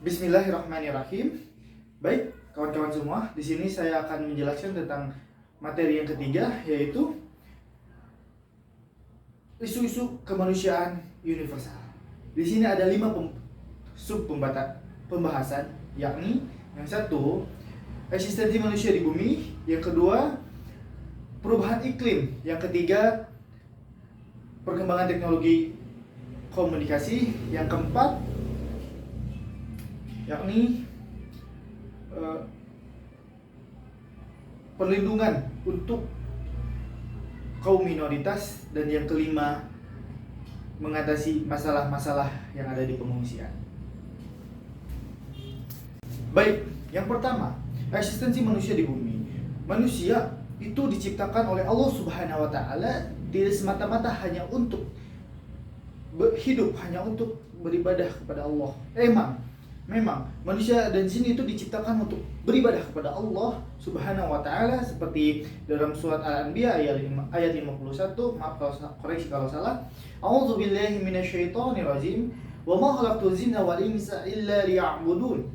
Bismillahirrahmanirrahim. Baik, kawan-kawan semua, di sini saya akan menjelaskan tentang materi yang ketiga, yaitu isu-isu kemanusiaan universal. Di sini ada 5 pembahasan, yakni yang satu, eksistensi manusia di bumi, yang kedua, perubahan iklim, yang ketiga, perkembangan teknologi komunikasi, yang keempat, yakni perlindungan untuk kaum minoritas, dan yang kelima, mengatasi masalah-masalah yang ada di pengungsian. Baik, yang pertama, eksistensi manusia di bumi. Manusia itu diciptakan oleh Allah Subhanahu wa taala tidak semata-mata hanya untuk hidup, hanya untuk beribadah kepada Allah. Memang manusia dan jin itu diciptakan untuk beribadah kepada Allah Subhanahu wa taala, seperti dalam surat Al-Anbiya ayat 51. Maaf kalau koreksi kalau salah. A'udzubillahi minasyaitonirrajim. Wa ma khalaqtul jinna wal insa illa liya'budun.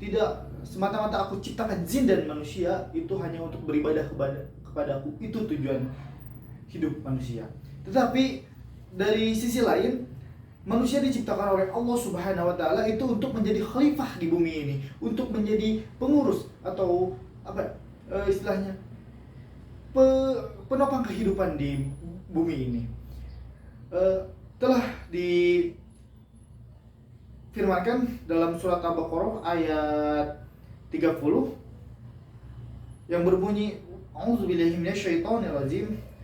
Tidak semata-mata aku ciptakan jin dan manusia itu hanya untuk beribadah kepadaku. Itu tujuan hidup manusia. Tetapi dari sisi lain, manusia diciptakan oleh Allah Subhanahu wa taala itu untuk menjadi khalifah di bumi ini, untuk menjadi pengurus atau istilahnya penopang kehidupan di bumi ini. Telah difirmankan dalam surat Al-Baqarah ayat 30 yang berbunyi, A'udzubillahi minasyaitonirrajim.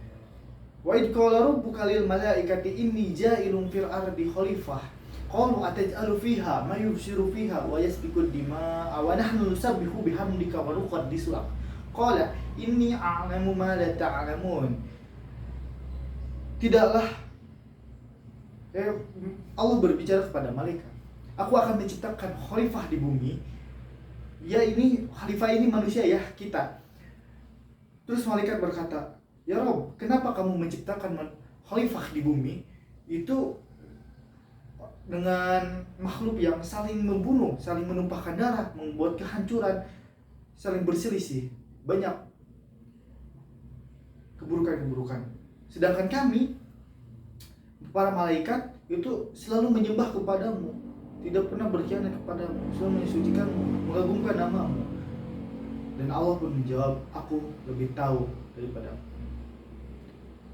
Wa idh qala rabbuka lil malaikati inni ja'ilun fil ardi khalifah qalu ataj'alu fiha may yufsidu fiha wa yasfiku dima'a wa nahnu nusabbihu bihamdika wa nuqaddisu lak qala inni a'lamu ma la ta'lamun. Tidaklah Allah berbicara kepada malaikat, aku akan menciptakan khalifah di bumi. Ya, ini khalifah ini manusia ya, kita. Terus malaikat berkata, ya Rob, kenapa kamu menciptakan khalifah di bumi itu dengan makhluk yang saling membunuh, saling menumpahkan darah, membuat kehancuran, saling berselisih, banyak keburukan-keburukan. Sedangkan kami, para malaikat, itu selalu menyembah kepadamu, tidak pernah berkhianat kepadamu, selalu mensucikanmu, mengagungkan namamu. Dan Allah pun menjawab, aku lebih tahu daripadamu.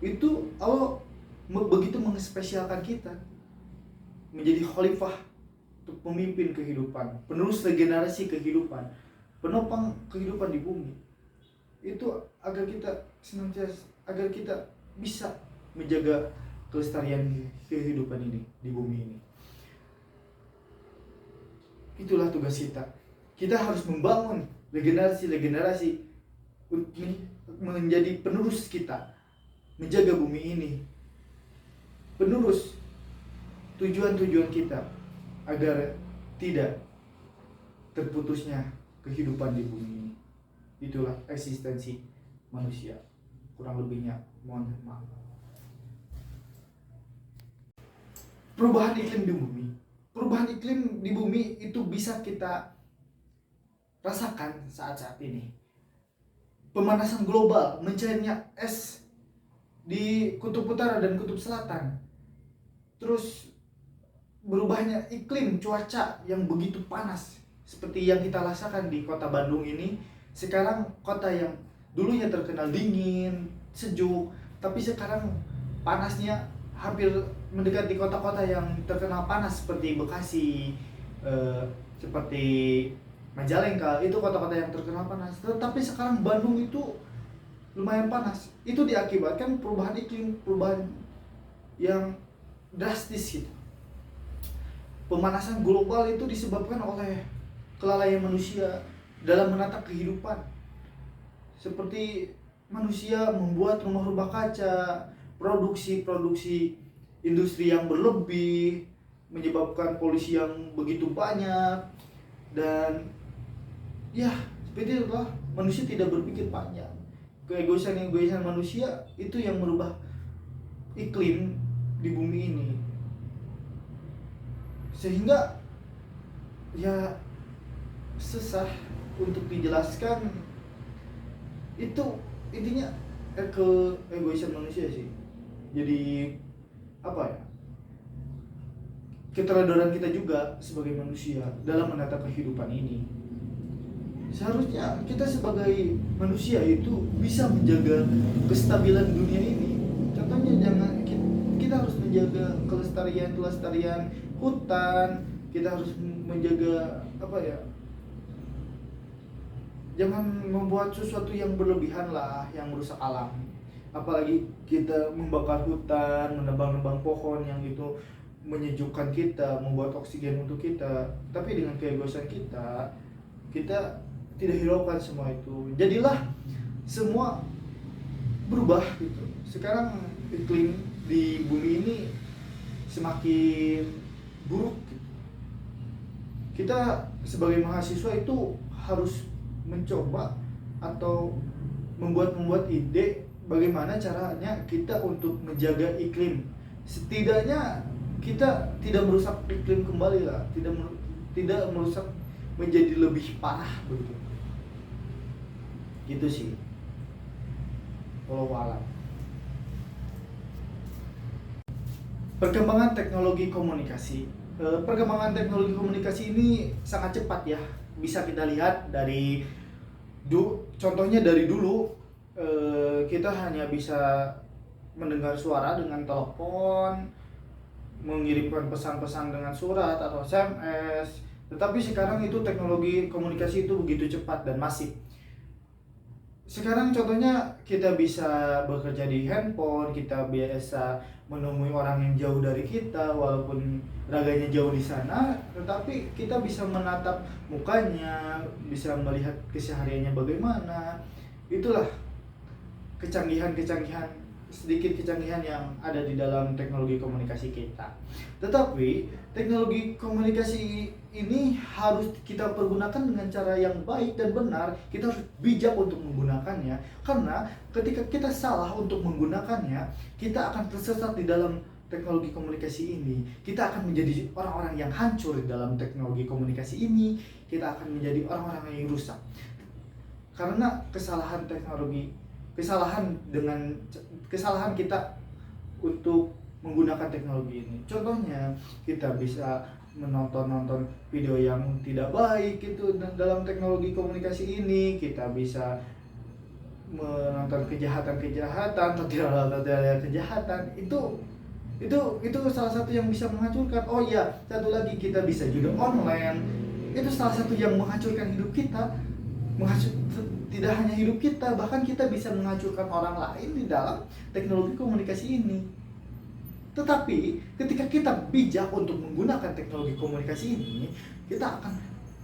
Itu Allah begitu mengespesialkan kita menjadi khalifah untuk memimpin kehidupan, penerus regenerasi kehidupan, penopang kehidupan di bumi. Itu agar kita senantiasa, agar kita bisa menjaga kelestarian kehidupan ini di bumi ini. Itulah tugas kita. Kita harus membangun regenerasi menjadi penerus kita, menjaga bumi ini, penerus tujuan-tujuan kita agar tidak terputusnya kehidupan di bumi ini. Itulah eksistensi manusia. Kurang lebihnya mohon maaf. Perubahan iklim di bumi. Perubahan iklim di bumi itu bisa kita rasakan saat-saat ini. Pemanasan global, mencairnya es di kutub utara dan kutub selatan, terus berubahnya iklim cuaca yang begitu panas seperti yang kita rasakan di kota Bandung ini. Sekarang kota yang dulunya terkenal dingin, sejuk, tapi sekarang panasnya hampir mendekati kota-kota yang terkenal panas seperti Bekasi, seperti Majalengka, itu kota-kota yang terkenal panas. Tetapi sekarang Bandung itu lumayan panas. Itu diakibatkan perubahan iklim, perubahan yang drastis gitu. Pemanasan global itu disebabkan oleh kelalaian manusia dalam menata kehidupan. Seperti manusia membuat rumah-rumah kaca, produksi industri yang berlebih, menyebabkan polusi yang begitu banyak, dan ya seperti itulah, manusia tidak berpikir panjang. Keegoisan manusia itu yang merubah iklim di bumi ini. Sehingga ya susah untuk dijelaskan. Itu intinya egoisan manusia sih. Jadi apa ya, keteradaran kita juga sebagai manusia dalam menata kehidupan ini. Seharusnya kita sebagai manusia itu bisa menjaga kestabilan dunia ini. Contohnya kita harus menjaga kelestarian hutan, kita harus menjaga apa ya? Jangan membuat sesuatu yang berlebihan lah, yang merusak alam. Apalagi kita membakar hutan, menebang-nebang pohon yang itu menyejukkan kita, membuat oksigen untuk kita. Tapi dengan keegoisan kita tidak hiraukan semua itu. Jadilah semua berubah gitu. Sekarang iklim di bumi ini semakin buruk gitu. Kita sebagai mahasiswa itu harus mencoba atau membuat ide bagaimana caranya kita untuk menjaga iklim. Setidaknya kita tidak merusak iklim kembali lah, tidak merusak menjadi lebih parah begitu. Gitu sih. Walau alam. Perkembangan teknologi komunikasi. Perkembangan teknologi komunikasi ini sangat cepat ya. Bisa kita lihat dari contohnya dari dulu kita hanya bisa mendengar suara dengan telepon, mengirimkan pesan-pesan dengan surat atau SMS. Tetapi sekarang itu teknologi komunikasi itu begitu cepat dan masif. Sekarang contohnya kita bisa bekerja di handphone, kita biasa menemui orang yang jauh dari kita walaupun raganya jauh di sana, tetapi kita bisa menatap mukanya, bisa melihat kesehariannya bagaimana. Itulah sedikit kecanggihan yang ada di dalam teknologi komunikasi kita. Tetapi teknologi komunikasi ini harus kita pergunakan dengan cara yang baik dan benar. Kita harus bijak untuk menggunakannya, karena ketika kita salah untuk menggunakannya, kita akan tersesat di dalam teknologi komunikasi ini. Kita akan menjadi orang-orang yang hancur di dalam teknologi komunikasi ini. Kita akan menjadi orang-orang yang rusak karena kesalahan kita untuk menggunakan teknologi ini. Contohnya kita bisa menonton video yang tidak baik itu dalam teknologi komunikasi ini. Kita bisa menonton kejahatan kejahatan. Itu salah satu yang bisa menghancurkan. Oh iya, satu lagi, kita bisa juga online. Itu salah satu yang menghancurkan hidup kita. Tidak hanya hidup kita, bahkan kita bisa menghancurkan orang lain di dalam teknologi komunikasi ini. Tetapi ketika kita bijak untuk menggunakan teknologi komunikasi ini, kita akan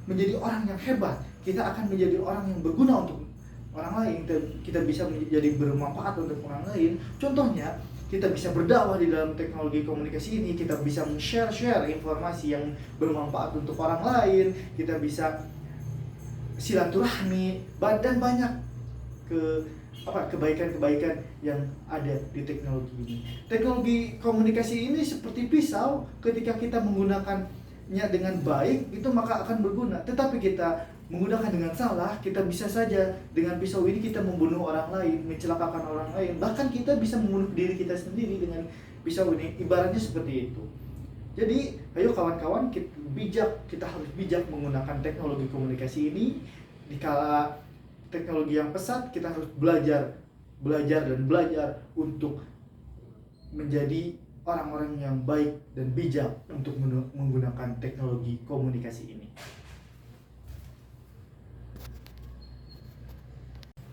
menjadi orang yang hebat. Kita akan menjadi orang yang berguna untuk orang lain. Kita bisa menjadi bermanfaat untuk orang lain. Contohnya, kita bisa berdakwah di dalam teknologi komunikasi ini. Kita bisa share informasi yang bermanfaat untuk orang lain. Kita bisa silaturahmi dan banyak kebaikan yang ada di teknologi ini. Teknologi komunikasi ini seperti pisau, ketika kita menggunakannya dengan baik itu maka akan berguna. Tetapi kita menggunakan dengan salah, kita bisa saja dengan pisau ini kita membunuh orang lain, mencelakakan orang lain. Bahkan kita bisa membunuh diri kita sendiri dengan pisau ini. Ibaratnya seperti itu. Jadi, ayo kawan-kawan, kita harus bijak menggunakan teknologi komunikasi ini. Dikala teknologi yang pesat, kita harus belajar untuk menjadi orang-orang yang baik dan bijak untuk menggunakan teknologi komunikasi ini.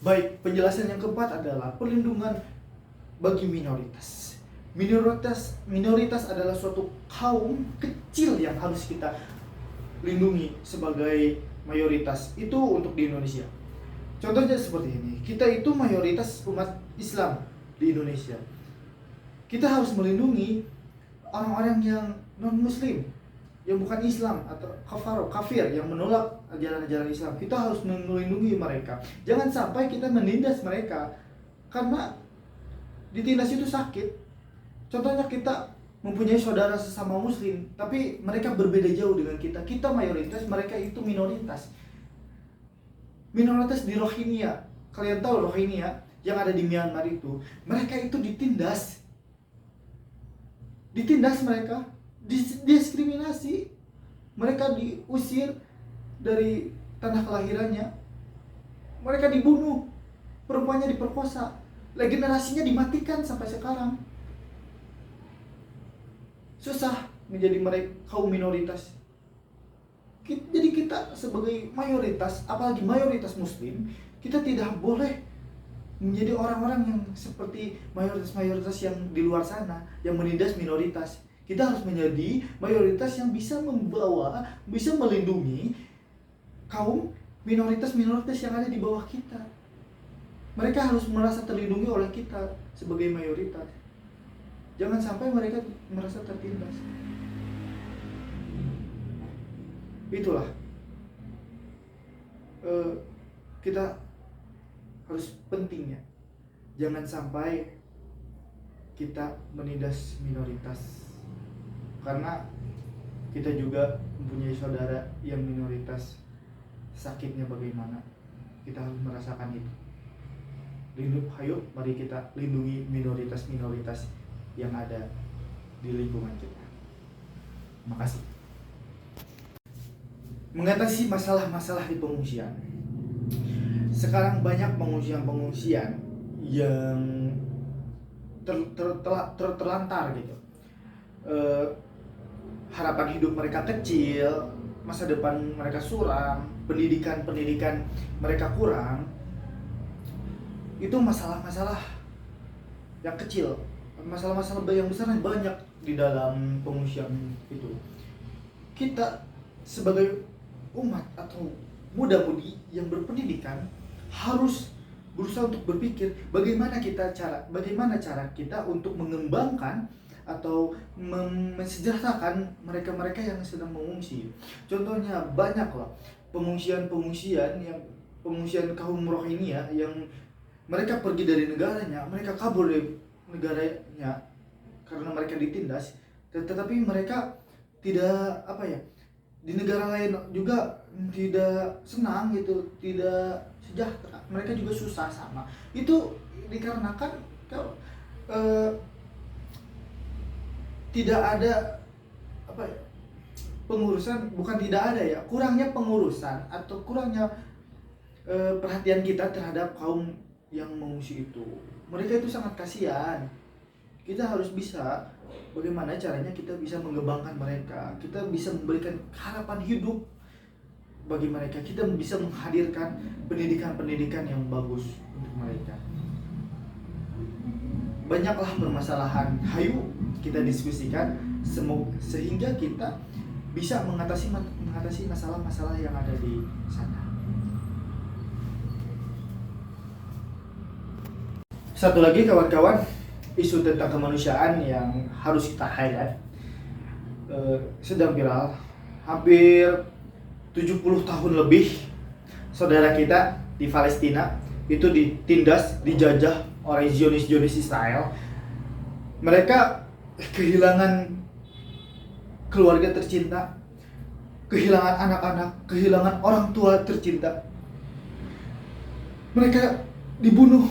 Baik, penjelasan yang keempat adalah perlindungan bagi minoritas. Minoritas adalah suatu kaum kecil yang harus kita lindungi sebagai mayoritas. Itu untuk di Indonesia. Contohnya seperti ini. Kita itu mayoritas umat Islam di Indonesia. Kita harus melindungi orang-orang yang non-muslim, yang bukan Islam atau kafir yang menolak ajaran-ajaran Islam. Kita harus melindungi mereka. Jangan sampai kita menindas mereka, karena ditindas itu sakit. Contohnya kita mempunyai saudara sesama muslim, tapi mereka berbeda jauh dengan kita. Kita mayoritas, mereka itu minoritas. Minoritas di Rohingya. Kalian tahu Rohingya yang ada di Myanmar itu, mereka itu ditindas. Ditindas mereka, diskriminasi. Mereka diusir dari tanah kelahirannya. Mereka dibunuh, perempuannya diperkosa, generasinya dimatikan sampai sekarang. Susah menjadi mereka kaum minoritas. Jadi kita sebagai mayoritas, apalagi mayoritas muslim, kita tidak boleh menjadi orang-orang yang seperti mayoritas-mayoritas yang di luar sana, yang menindas minoritas. Kita harus menjadi mayoritas yang bisa membawa, bisa melindungi kaum minoritas-minoritas yang ada di bawah kita. Mereka harus merasa terlindungi oleh kita sebagai mayoritas. Jangan sampai mereka merasa tertindas. Itulah kita harus pentingnya. Jangan sampai kita menindas minoritas. Karena kita juga mempunyai saudara yang minoritas. Sakitnya bagaimana, kita harus merasakan itu. Ayo mari kita lindungi minoritas-minoritas yang ada di lingkungan kita. Terima kasih. Mengatasi masalah-masalah di pengungsian. Sekarang banyak pengungsian yang terlantar gitu. Harapan hidup mereka kecil, masa depan mereka suram, pendidikan mereka kurang. Itu masalah-masalah yang kecil. Masalah-masalah yang besar banyak di dalam pengungsian itu. Kita sebagai umat atau muda-mudi yang berpendidikan harus berusaha untuk berpikir bagaimana cara kita untuk mengembangkan atau mensejahterakan mereka-mereka yang sedang mengungsi. Contohnya banyak lah pengungsian kaum Rohingya yang mereka pergi dari negaranya, mereka kabur dari negaranya karena mereka ditindas, tetapi mereka tidak di negara lain juga tidak senang gitu, tidak sejahtera, mereka juga susah sama. Itu dikarenakan tidak ada pengurusan, bukan tidak ada ya, kurangnya pengurusan atau kurangnya perhatian kita terhadap kaum yang mengungsi itu. Mereka itu sangat kasihan. Kita harus bisa bagaimana caranya kita bisa mengembangkan mereka, kita bisa memberikan harapan hidup bagi mereka, kita bisa menghadirkan pendidikan yang bagus untuk mereka. Banyaklah permasalahan, hayu kita diskusikan sehingga kita bisa mengatasi masalah-masalah yang ada di sana. Satu lagi kawan-kawan, isu tentang kemanusiaan yang harus kita highlight sedang viral. Hampir 70 tahun lebih saudara kita di Palestina itu ditindas, dijajah oleh Zionis Israel. Mereka kehilangan keluarga tercinta, kehilangan anak-anak, kehilangan orang tua tercinta. Mereka dibunuh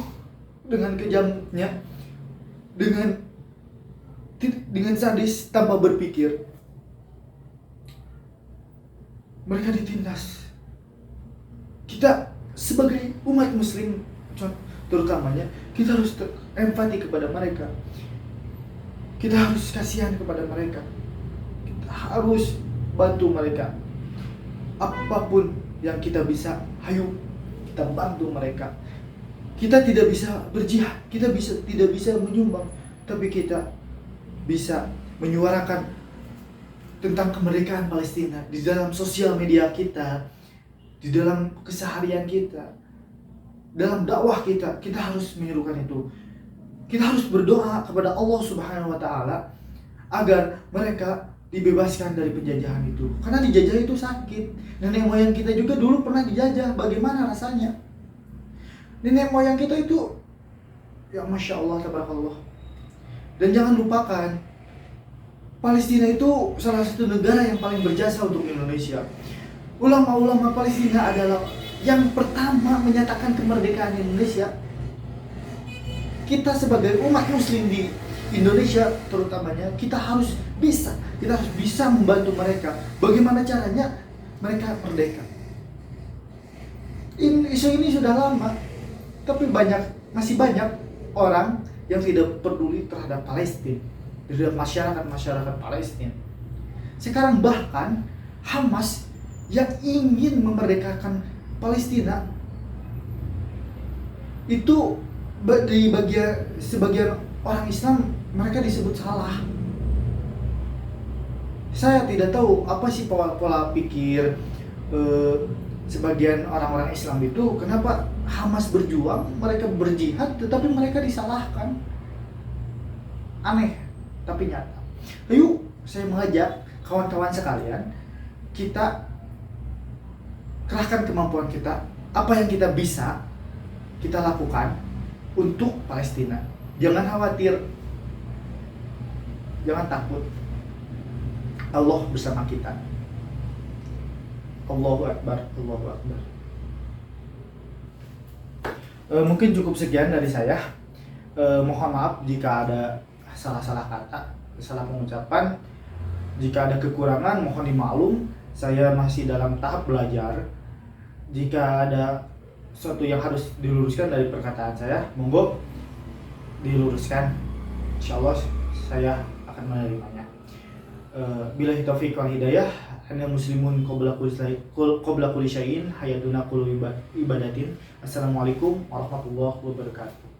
dengan kejamnya, dengan sadis tanpa berpikir. Mereka ditindas. Kita sebagai umat muslim terutamanya, kita harus empati kepada mereka. Kita harus kasihan kepada mereka. Kita harus bantu mereka. Apapun yang kita bisa, ayo kita bantu mereka. Kita tidak bisa berjihad, kita tidak bisa menyumbang, tapi kita bisa menyuarakan tentang kemerdekaan Palestina di dalam sosial media kita, di dalam keseharian kita, dalam dakwah kita. Kita harus menyerukan itu. Kita harus berdoa kepada Allah Subhanahu wa Ta'ala agar mereka dibebaskan dari penjajahan itu. Karena dijajah itu sakit. Nenek moyang kita juga dulu pernah dijajah. Bagaimana rasanya? Nenek moyang kita itu, ya Masya Allah, tabarakallah. Dan jangan lupakan, Palestina itu salah satu negara yang paling berjasa untuk Indonesia. Ulama-ulama Palestina adalah yang pertama menyatakan kemerdekaan Indonesia. Kita sebagai umat muslim di Indonesia terutamanya, kita harus bisa membantu mereka. Bagaimana caranya mereka merdeka? Isu ini sudah lama, tapi masih banyak orang yang tidak peduli terhadap Palestina, terhadap masyarakat Palestina. Sekarang bahkan Hamas yang ingin memerdekakan Palestina itu di sebagian orang Islam mereka disebut salah. Saya tidak tahu apa sih pola pikir sebagian orang-orang Islam itu, kenapa Hamas berjuang, mereka berjihad, tetapi mereka disalahkan. Aneh, tapi nyata. Ayo, saya mengajak kawan-kawan sekalian, kita kerahkan kemampuan kita, apa yang kita bisa, kita lakukan untuk Palestina. Jangan khawatir, jangan takut. Allah bersama kita. Allahu Akbar, Allahu Akbar. Mungkin cukup sekian dari saya. Mohon maaf jika ada salah-salah kata, salah pengucapan. Jika ada kekurangan, mohon dimaklum. Saya masih dalam tahap belajar. Jika ada sesuatu yang harus diluruskan dari perkataan saya, monggo diluruskan. Insyaallah saya akan menerimanya. Billahi taufiq wal hidayah. Ana muslimun qabla kulli syai'in hayaduna kullu ibadatin. Assalamualaikum warahmatullahi wabarakatuh.